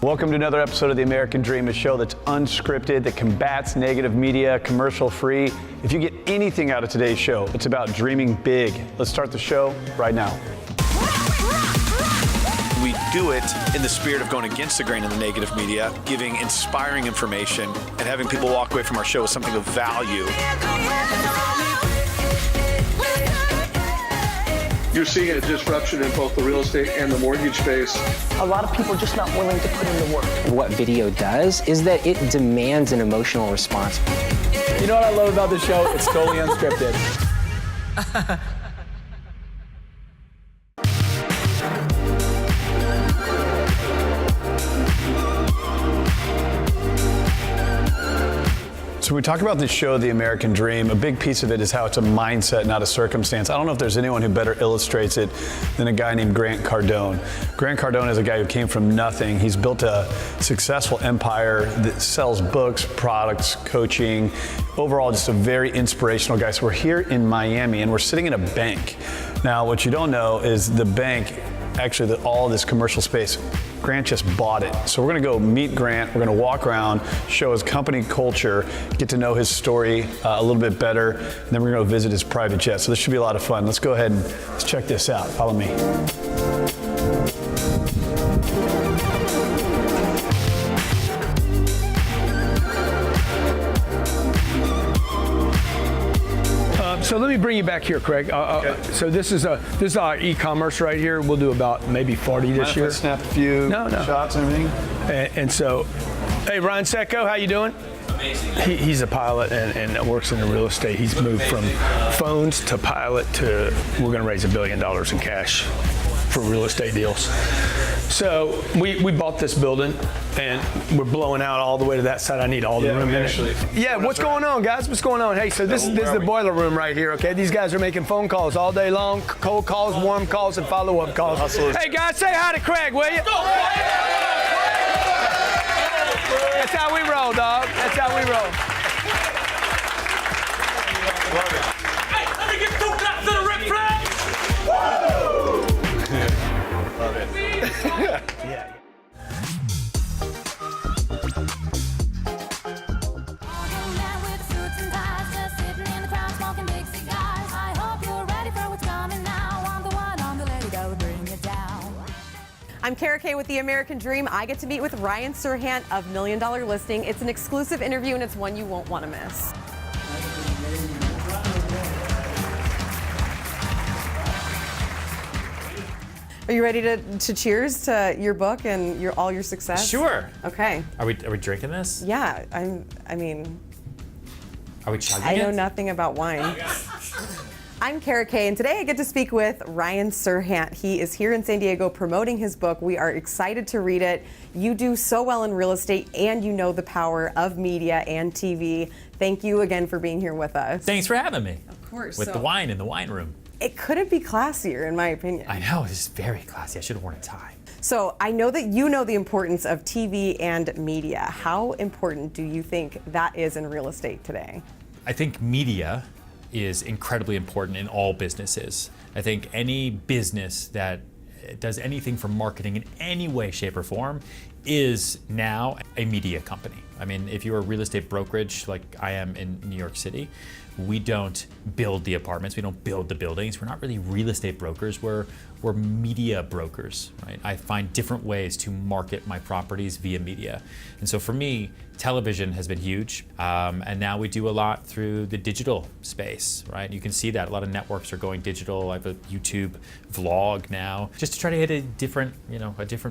Welcome to another episode of The American Dream, a show that's unscripted, that combats negative media, commercial-free. If you get anything out of today's show, it's about dreaming big. Let's start the show right now. We do it in the spirit of going against the grain of the negative media, giving inspiring information, and having people walk away from our show with something of value. You're seeing a disruption in both the real estate and the mortgage space. A lot of people are just not willing to put in the work. What video does is that it demands an emotional response. You know what I love about this show? It's totally unscripted. So we talk about this show, The American Dream. A big piece of it is how it's a mindset, not a circumstance. I don't know if there's anyone who better illustrates it than a guy named Grant Cardone. Grant Cardone is a guy who came from nothing. He's built a successful empire that sells books, products, coaching. Overall, just a very inspirational guy. So we're here in Miami and we're sitting in a bank. Now, what you don't know is the bank, actually all this commercial space, Grant just bought it. So we're gonna go meet Grant, we're gonna walk around, show his company culture, get to know his story a little bit better, and then we're gonna go visit his private jet. So this should be a lot of fun. Let's go ahead and let's check this out. Follow me. So let me bring you back here, Craig. Okay. So this is our e-commerce right here. We'll do about maybe 40 this year. Snap a few shots and everything. And so, hey, Ryan Secco, how you doing? Amazing. He's a pilot and works in the real estate. He's moved from phones to pilot to we're going to raise $1 billion in cash for real estate deals. So we bought this building and we're blowing out all the way to that side. I need all the room in it. Yeah, what's going on, guys? What's going on? Hey, so this is the boiler room right here, okay? These guys are making phone calls all day long, cold calls, warm calls, and follow-up calls. Hey, guys, say hi to Craig, will you? That's how we roll, dog. That's how we roll. Hey, let me get 2 claps to the Ric Flair. Love it. Yeah. I'm Kara Kay with The American Dream. I get to meet with Ryan Serhant of $1 Million Listing. It's an exclusive interview and it's one you won't want to miss. Are you ready to cheers to your book and all your success? Sure. Okay. Are we drinking this? Yeah, I mean, Are we chugging I know it? nothing about wine. I'm Kara Kay, and today I get to speak with Ryan Serhant. He is here in San Diego promoting his book. We are excited to read it. You do so well in real estate, and you know the power of media and TV. Thank you again for being here with us. Thanks for having me. Of course. With the wine in the wine room. It couldn't be classier, in my opinion. I know, this is very classy. I should have worn a tie. So I know that you know the importance of TV and media. How important do you think that is in real estate today? I think media is incredibly important in all businesses. I think any business that does anything for marketing in any way, shape, or form is now a media company. I mean, if you're a real estate brokerage like I am in New York City, we don't build the apartments, we don't build the buildings. We're not really real estate brokers, we're media brokers, right? I find different ways to market my properties via media. And so for me, television has been huge, and now we do a lot through the digital space, right? You can see that a lot of networks are going digital. I have a YouTube vlog now, just to try to hit a different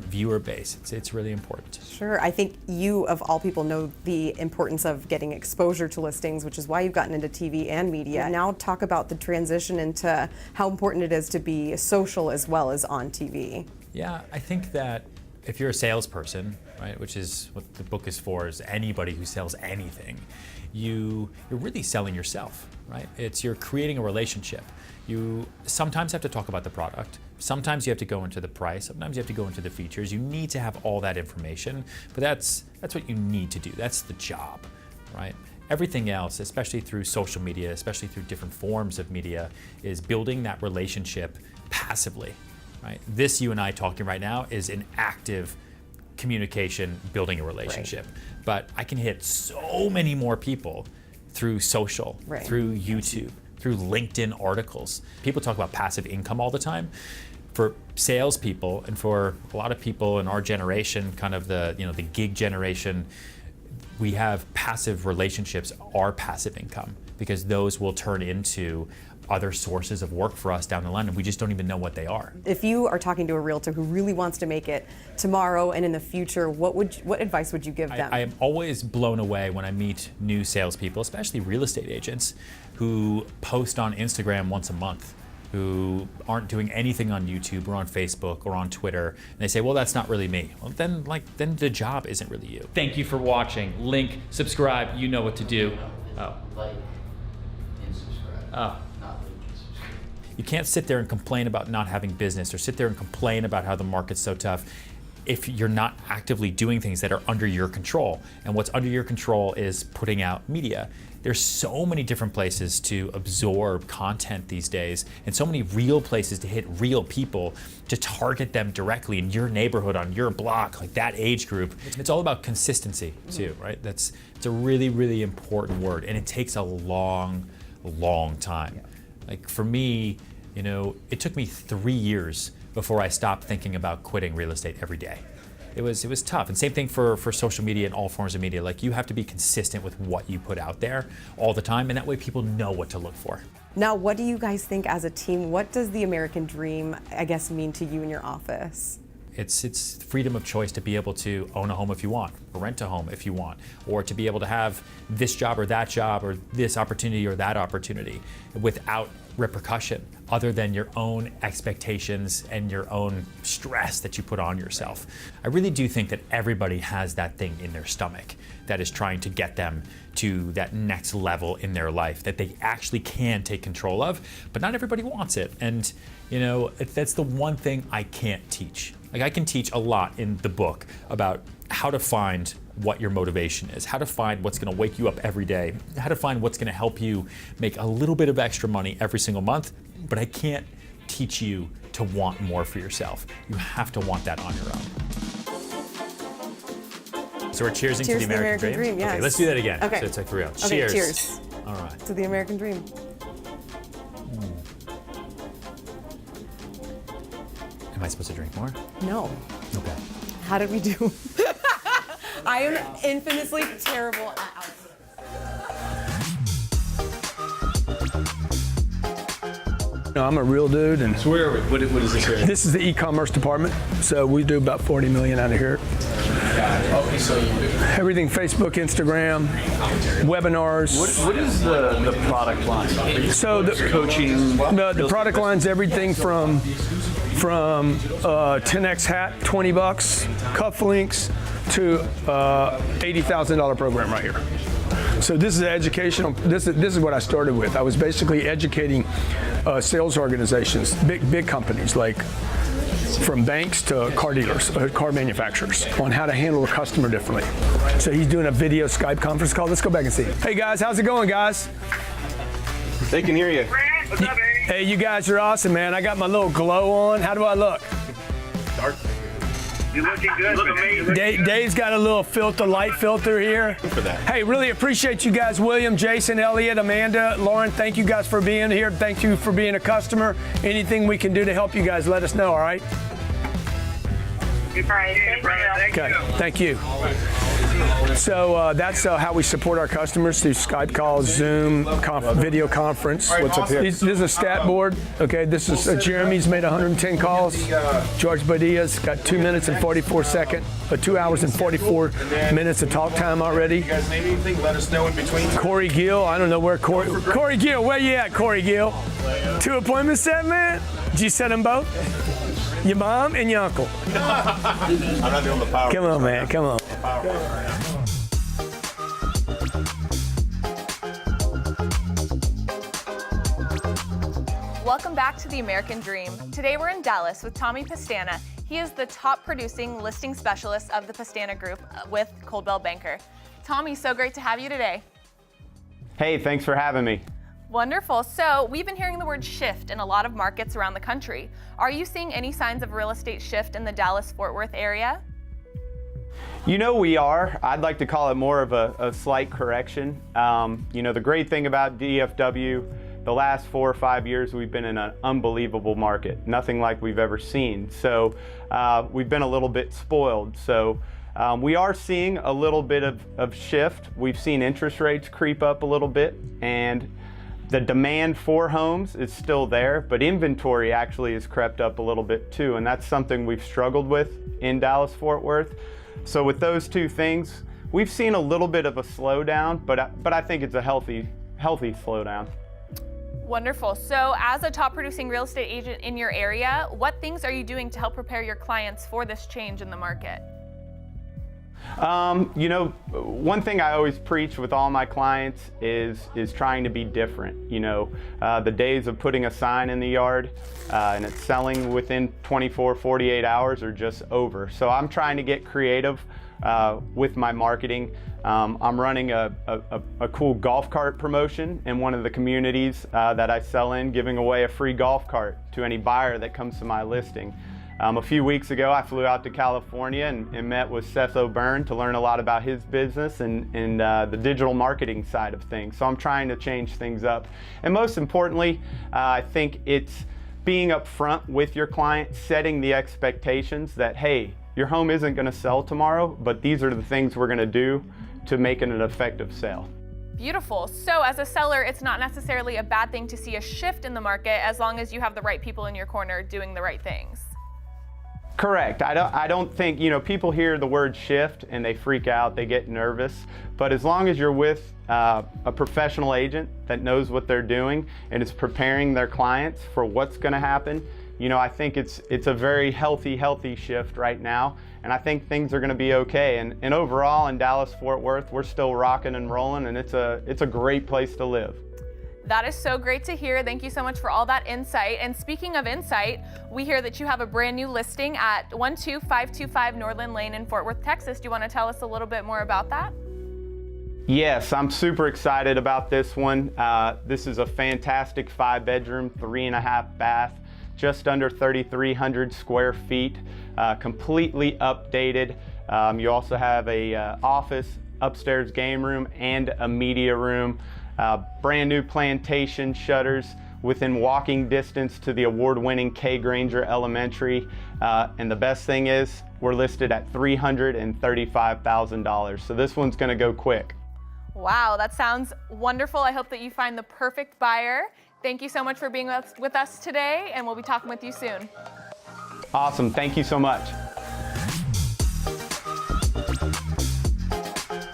viewer base. It's really important. Sure, I think you, of all people, know the importance of getting exposure to listings, which is why you've gotten into TV and media. Now talk about the transition into how important it is to be social as well as on TV. Yeah, I think that if you're a salesperson, right, which is what the book is for, is anybody who sells anything, you're really selling yourself, right? You're creating a relationship. You sometimes have to talk about the product. Sometimes you have to go into the price. Sometimes you have to go into the features. You need to have all that information, but that's what you need to do. That's the job, right? Everything else, especially through social media, especially through different forms of media, is building that relationship passively, right? This, you and I talking right now, is an active communication, building a relationship. But I can hit so many more people through social, through YouTube, through LinkedIn articles. People talk about passive income all the time. For salespeople and for a lot of people in our generation, kind of the gig generation, we have passive relationships, our passive income, because those will turn into other sources of work for us down the line, and we just don't even know what they are. If you are talking to a realtor who really wants to make it tomorrow and in the future, what advice would you give them? I am always blown away when I meet new salespeople, especially real estate agents, who post on Instagram once a month, who aren't doing anything on YouTube or on Facebook or on Twitter, and they say, well, that's not really me. Well, then the job isn't really you. Thank you for watching. Link, subscribe, you know what to do. Oh. Like and subscribe. Oh. Not like and subscribe. You can't sit there and complain about not having business or sit there and complain about how the market's so tough if you're not actively doing things that are under your control. And what's under your control is putting out media. There's so many different places to absorb content these days, and so many real places to hit real people, to target them directly in your neighborhood, on your block, like that age group. It's all about consistency too, right? It's a really, really important word, and it takes a long time. Like for me, it took me 3 years before I stopped thinking about quitting real estate every day. It was tough. And same thing for social media and all forms of media. Like, you have to be consistent with what you put out there all the time, and that way people know what to look for. Now, what do you guys think as a team? What does the American dream, I guess, mean to you in your office? It's freedom of choice to be able to own a home if you want, or rent a home if you want, or to be able to have this job or this opportunity or that opportunity without repercussion other than your own expectations and your own stress that you put on yourself. I really do think that everybody has that thing in their stomach that is trying to get them to that next level in their life that they actually can take control of, but not everybody wants it. And that's the one thing I can't teach. Like, I can teach a lot in the book about how to find what your motivation is, how to find what's going to wake you up every day, how to find what's going to help you make a little bit of extra money every single month, but I can't teach you to want more for yourself. You have to want that on your own. So we're cheersing to the American dream? Yes. Okay, let's do that again. Okay. So it's like 3 Okay, cheers. cheers. All right. To the American dream. Am I supposed to drink more? No. Okay. How did we do? I am infamously terrible at alcohol. No, I'm a real dude, and So where are we? What is this here? this is the e-commerce department. So we do about 40 million out of here. Okay, so you do. Everything: Facebook, Instagram, webinars. What is the product line? So the Coaching. the product line's everything from 10x hat, $20, cufflinks, to $80,000 program right here. So this is educational. This is what I started with. I was basically educating sales organizations, big companies, like from banks to car dealers, car manufacturers, on how to handle a customer differently. So he's doing a video Skype conference call. Let's go back and see. Hey guys, how's it going, guys? They can hear you. What's up, baby? Hey, you guys are awesome, man. I got my little glow on. How do I look? You're looking good. You look amazing. Dave's got a little filter, light filter here. For that. Hey, really appreciate you guys. William, Jason, Elliot, Amanda, Lauren, thank you guys for being here. Thank you for being a customer. Anything we can do to help you guys, let us know, all right? Okay, thank you. So that's how we support our customers through Skype calls, Zoom, video conference. What's up here? This is a stat board. Okay, this is Jeremy's made 110 calls. George Badia's got 2 minutes and 44 seconds, 2 hours and 44 minutes of talk time already. You guys need anything, let us know in between. Corey Gill, I don't know where Corey Gill, where you at, Corey Gill? 2 appointments set, man? Did you set them both? Your mom and your uncle. I'm not doing the power. Come on, man, come on. Welcome back to the American Dream. Today we're in Dallas with Tommy Pistana. He is the top producing listing specialist of the Pistana Group with Coldwell Banker. Tommy, so great to have you today. Hey, thanks for having me. Wonderful. So we've been hearing the word shift in a lot of markets around the country. Are you seeing any signs of real estate shift in the Dallas-Fort Worth area? You know, we are. I'd like to call it more of a slight correction. You know, the great thing about DFW, the last 4 or 5 years, we've been in an unbelievable market, nothing like we've ever seen. So we've been a little bit spoiled. So we are seeing a little bit of shift. We've seen interest rates creep up a little bit, and the demand for homes is still there, but inventory actually has crept up a little bit too, and that's something we've struggled with in Dallas-Fort Worth. So with those two things, we've seen a little bit of a slowdown, but I think it's a healthy slowdown. Wonderful. So as a top producing real estate agent in your area, what things are you doing to help prepare your clients for this change in the market? You know, one thing I always preach with all my clients is trying to be different. You know, the days of putting a sign in the yard and it's selling within 24, 48 hours are just over. So I'm trying to get creative with my marketing. I'm running a cool golf cart promotion in one of the communities that I sell in, giving away a free golf cart to any buyer that comes to my listing. A few weeks ago, I flew out to California and met with Seth O'Byrne to learn a lot about his business and the digital marketing side of things. So I'm trying to change things up. And most importantly, I think it's being upfront with your client, setting the expectations that, hey, your home isn't going to sell tomorrow, but these are the things we're going to do to make it an effective sale. Beautiful. So as a seller, it's not necessarily a bad thing to see a shift in the market as long as you have the right people in your corner doing the right things. Correct. I don't think, you know, people hear the word shift and they freak out, they get nervous. But as long as you're with a professional agent that knows what they're doing and is preparing their clients for what's going to happen, you know, I think it's a very healthy shift right now. And I think things are going to be okay. And overall in Dallas-Fort Worth, we're still rocking and rolling, and it's a great place to live. That is so great to hear. Thank you so much for all that insight. And speaking of insight, we hear that you have a brand new listing at 12525 Northland Lane in Fort Worth, Texas. Do you want to tell us a little bit more about that? Yes, I'm super excited about this one. This is a fantastic 5-bedroom, 3.5 bath, just under 3,300 square feet, completely updated. You also have a office, upstairs game room, and a media room. Brand new plantation shutters within walking distance to the award-winning K. Granger Elementary. And the best thing is we're listed at $335,000. So this one's gonna go quick. Wow, that sounds wonderful. I hope that you find the perfect buyer. Thank you so much for being with us today, and we'll be talking with you soon. Awesome, thank you so much.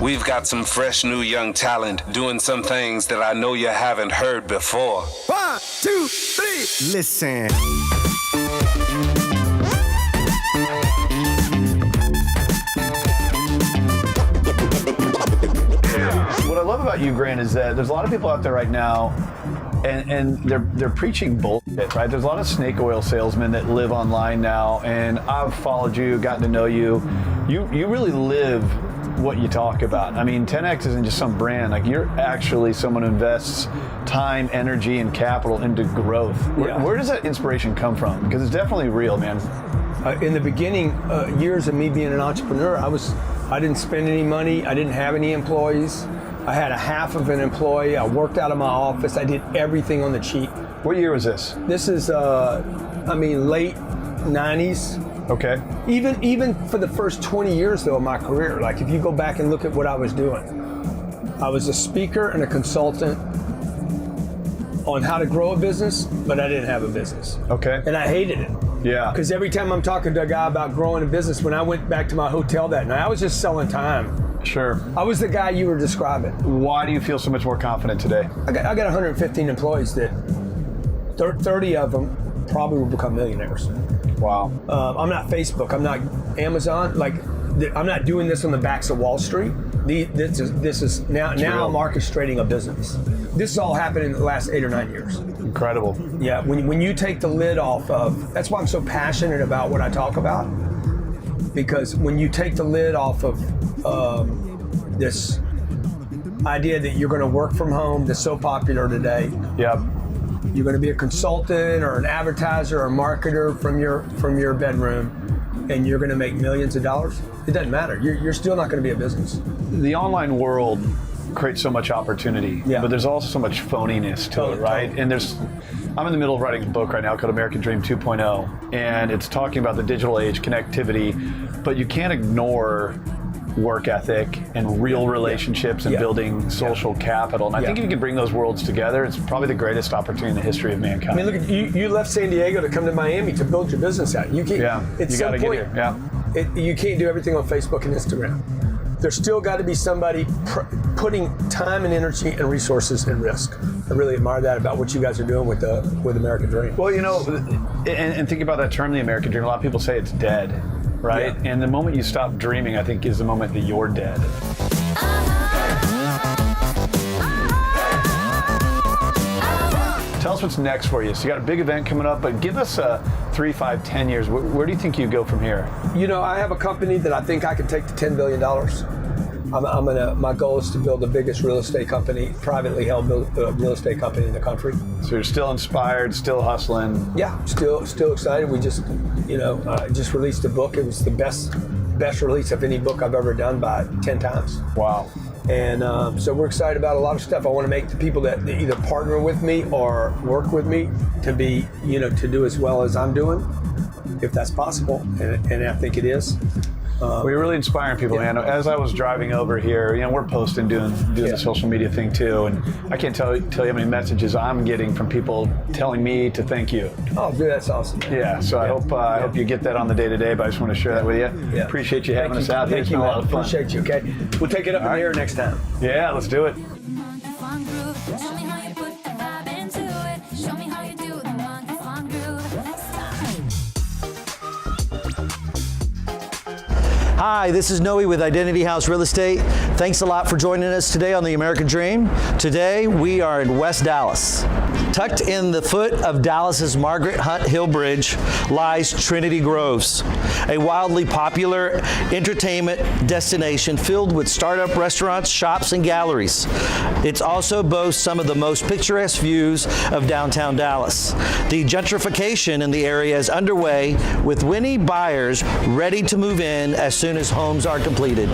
We've got some fresh new young talent doing some things that I know you haven't heard before. 1, 2, 3, listen. What I love about you, Grant, is that there's a lot of people out there right now and they're preaching bullshit, right? There's a lot of snake oil salesmen that live online now, and I've followed you, gotten to know you. You really live what you talk about. I mean, 10X isn't just some brand. Like, you're actually someone who invests time, energy, and capital into growth. Where does that inspiration come from? Because it's definitely real, man. In the beginning years of me being an entrepreneur, I didn't spend any money. I didn't have any employees. I had a half of an employee. I worked out of my office. I did everything on the cheap. What year was this? This is, late 90s. Okay. Even for the first 20 years though of my career, like if you go back and look at what I was doing, I was a speaker and a consultant on how to grow a business, but I didn't have a business. Okay. And I hated it. Yeah. Because every time I'm talking to a guy about growing a business, when I went back to my hotel that night, I was just selling time. Sure. I was the guy you were describing. Why do you feel so much more confident today? I got 115 employees that 30 of them probably will become millionaires. Wow. I'm not Facebook. I'm not Amazon. Like, I'm not doing this on the backs of Wall Street. This is now I'm orchestrating a business. This has all happened in the last 8 or 9 years. Incredible. Yeah. When you take the lid off of, that's why I'm so passionate about what I talk about. Because when you take the lid off of this idea that you're going to work from home, that's so popular today. Yep. You're going to be a consultant or an advertiser or a marketer from your bedroom. and you're going to make millions of dollars, it doesn't matter. You're still not going to be a business. The online world creates so much opportunity, but there's also so much phoniness to it, right? And I'm in the middle of writing a book right now called American Dream 2.0, and it's talking about the digital age, connectivity, but you can't ignore work ethic and real relationships and building social capital. And I think if you can bring those worlds together, it's probably the greatest opportunity in the history of mankind. I mean, look at you left San Diego to come to Miami to build your business out. You can't. You got to get here. You can't do everything on Facebook and Instagram. There's still got to be somebody putting time and energy and resources in risk. I really admire that about what you guys are doing with American Dream. Well, you know, and think about that term, the American Dream. A lot of people say it's dead, right? And the moment you stop dreaming, I think, is the moment that you're dead. Tell us what's next for you. So you got a big event coming up, but give us 3, 5, 10 years. Where do you think you go from here? You know, I have a company that I think I can take to $10 billion. My goal is to build the biggest real estate company, privately held real estate company in the country. So you're still inspired, still hustling. Yeah, still excited. We just, just released a book. It was the best release of any book I've ever done by 10 times. Wow. And so we're excited about a lot of stuff. I want to make the people that either partner with me or work with me to be, to do as well as I'm doing, if that's possible. And I think it is. We're really inspiring people, man. As I was driving over here, we're posting, doing the social media thing too, and I can't tell you how many messages I'm getting from people telling me to thank you. Oh, dude, that's awesome. Yeah, so I hope you get that on the day-to-day, but I just want to share that with you. Yeah. Appreciate you having us out here. It's been a lot of fun. Appreciate you, okay? We'll take it up in the air next time. Yeah, let's do it. Hi, this is Noe with Identity House Real Estate. Thanks a lot for joining us today on the American Dream. Today we are in West Dallas. Tucked in the foot of Dallas's Margaret Hunt Hill Bridge lies Trinity Groves, a wildly popular entertainment destination filled with startup restaurants, shops, and galleries. It also boasts some of the most picturesque views of downtown Dallas. The gentrification in the area is underway, with winning buyers ready to move in as soon as homes are completed.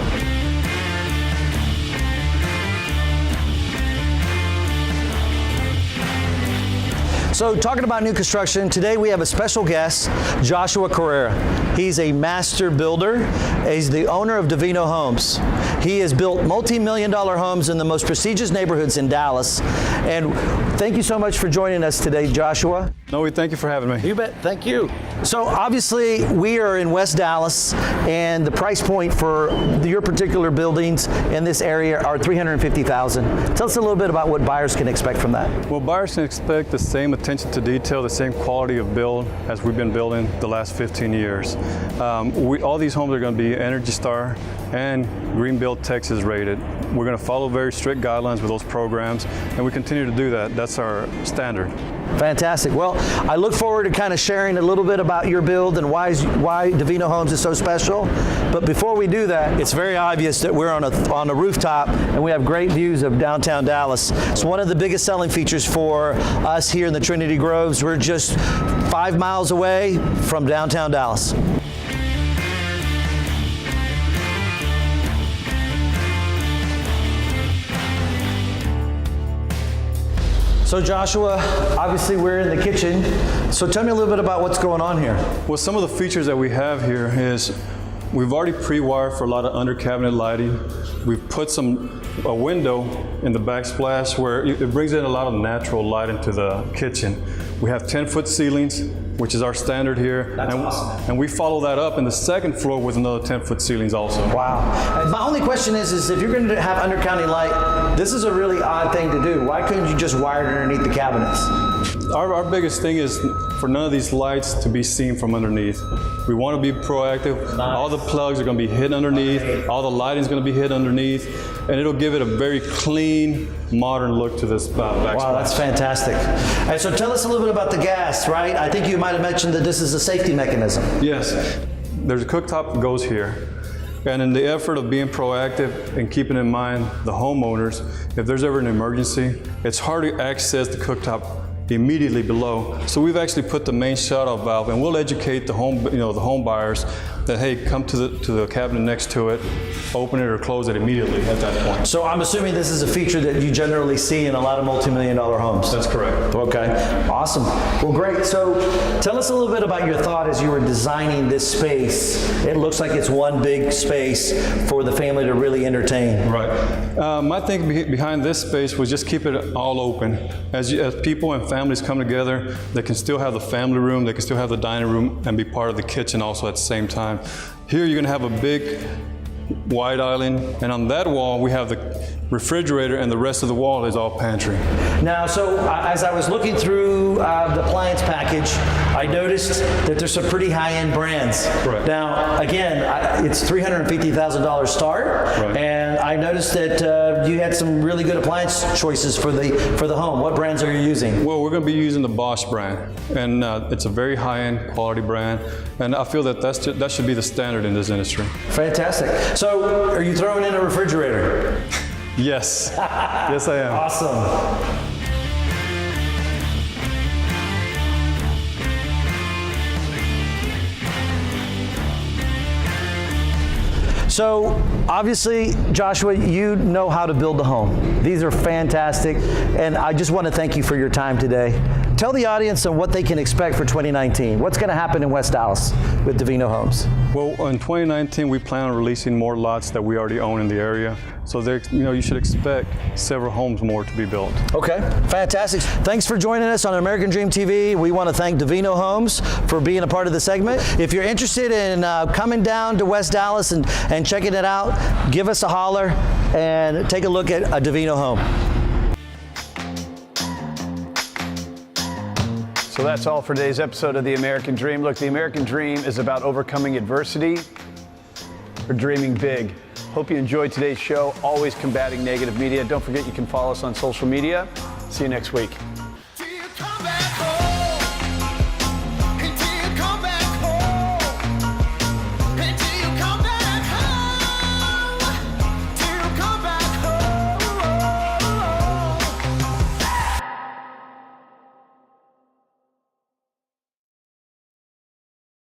So talking about new construction, today we have a special guest, Joshua Correa. He's a master builder. He's the owner of Divino Homes. He has built multi-million-dollar homes in the most prestigious neighborhoods in Dallas. And thank you so much for joining us today, Joshua. No, thank you for having me. You bet, thank you. So obviously we are in West Dallas, and the price point for your particular buildings in this area are $350,000. Tell us a little bit about what buyers can expect from that. Well, buyers can expect the same attention to detail, the same quality of build as we've been building the last 15 years. All these homes are going to be Energy Star and Green Build Texas rated. We're going to follow very strict guidelines with those programs, and we continue to do that. That's our standard. Fantastic. Well, I look forward to kind of sharing a little bit about your build and why Divino Homes is so special. But before we do that, it's very obvious that we're on a rooftop and we have great views of downtown Dallas. It's one of the biggest selling features for us here in the Trinity Groves. We're just 5 miles away from downtown Dallas. So Joshua, obviously we're in the kitchen. So tell me a little bit about what's going on here. Well, some of the features that we have here is we've already pre-wired for a lot of under cabinet lighting. We've put a window in the backsplash where it brings in a lot of natural light into the kitchen. We have 10-foot ceilings, which is our standard here. That's awesome. And we follow that up in the second floor with another 10-foot ceilings also. Wow. My only question is if you're going to have under-county light, this is a really odd thing to do. Why couldn't you just wire it underneath the cabinets? Our biggest thing is for none of these lights to be seen from underneath. We want to be proactive. Nice. All the plugs are going to be hidden underneath. All the lighting is going to be hidden underneath. And it'll give it a very clean, modern look to this backsplash. Wow, that's fantastic. And so tell us a little bit about the gas, right? I think you might have mentioned that this is a safety mechanism. Yes. There's a cooktop that goes here. And in the effort of being proactive and keeping in mind the homeowners, if there's ever an emergency, it's hard to access the cooktop immediately below. So we've actually put the main shut-off valve, and we'll educate the home buyers that, hey, come to the cabinet next to it, open it or close it immediately at that point. So I'm assuming this is a feature that you generally see in a lot of multi-million-dollar homes. That's correct. Okay, awesome. Well, great. So tell us a little bit about your thought as you were designing this space. It looks like it's one big space for the family to really entertain. Right. My thinking behind this space was just keep it all open. As people and families come together, they can still have the family room, they can still have the dining room, and be part of the kitchen also at the same time. Here you're going to have a big wide island, and on that wall we have the refrigerator, and the rest of the wall is all pantry. Now, so as I was looking through the appliance package, I noticed that there's some pretty high-end brands. Right. Now, again, it's $350,000 start, right. And I noticed that you had some really good appliance choices for the home. What brands are you using? Well, we're going to be using the Bosch brand, and it's a very high-end quality brand, and I feel that that should be the standard in this industry. Fantastic. So, are you throwing in a refrigerator? Yes. Yes, I am. Awesome. So obviously, Joshua, you know how to build a home. These are fantastic, and I just want to thank you for your time today. Tell the audience on what they can expect for 2019. What's going to happen in West Dallas with Divino Homes? Well, in 2019, we plan on releasing more lots that we already own in the area. So you should expect several homes more to be built. Okay, fantastic. Thanks for joining us on American Dream TV. We want to thank Divino Homes for being a part of the segment. If you're interested in coming down to West Dallas and checking it out, give us a holler and take a look at a Divino home. So that's all for today's episode of The American Dream. Look, the American Dream is about overcoming adversity or dreaming big. Hope you enjoyed today's show, always combating negative media. Don't forget you can follow us on social media. See you next week.